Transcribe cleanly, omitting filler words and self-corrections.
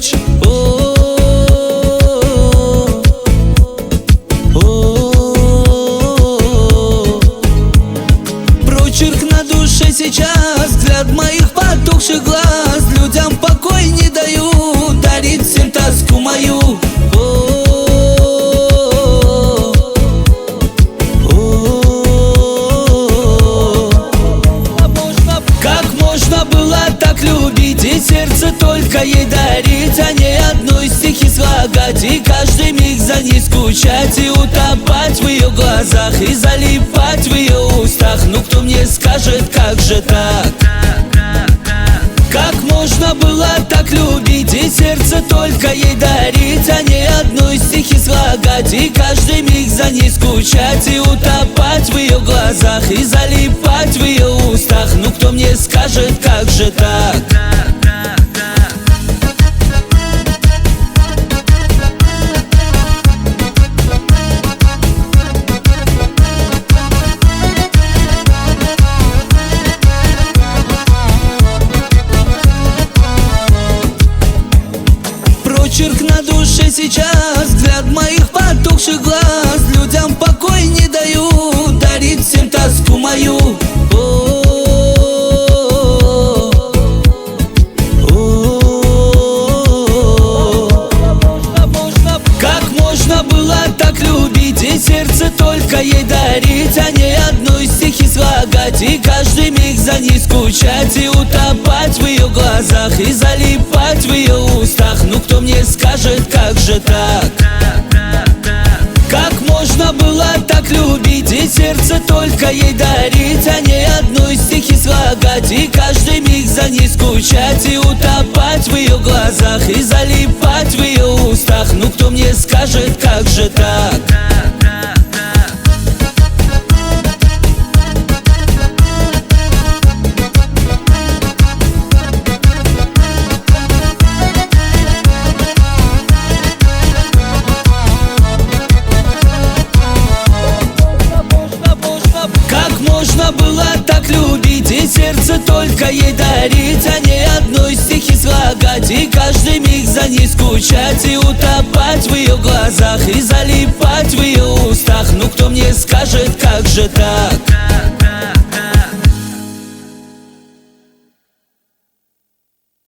ночь. Прочерк на душе сейчас, взгляд моих потухших глаз. Людям покой не даю, дарит всем тоску мою. Как можно было так любить и сердце только ей дарить, а не одной стихи слагать, и каждый миг за ней скучать, и утопать в ее глазах, и залипать в ее устах. Ну кто мне скажет, как же так? Как можно было так любить и сердце только ей дарить, а не одной стихи слагать, и каждый миг за ней скучать, и утопать в ее глазах, и залипать в ее устах. Ну кто мне скажет, как же так? Прочерк на душе сейчас, взгляд моих потухших глаз. Людям покой не даю, дарит всем тоску мою. Как можно было так любить и сердце только ей дарить, а не одной стихи слагать, и каждый миг за ней скучать, и утопать в ее глазах, и залипать в ее устах. Ну кто мне скажет, как же так? Как можно было так любить и сердце только ей дарить, а не одной стихи слагать, и каждый миг за ней скучать, и утопать в ее глазах, и залипать в ее устах. Ну кто мне скажет, как же так? Как можно было так любить и сердце только ей дарить, а не одной стихи слагать, и каждый миг за ней скучать, и утопать в ее глазах, и залипать в ее устах. Ну кто мне скажет, как же так?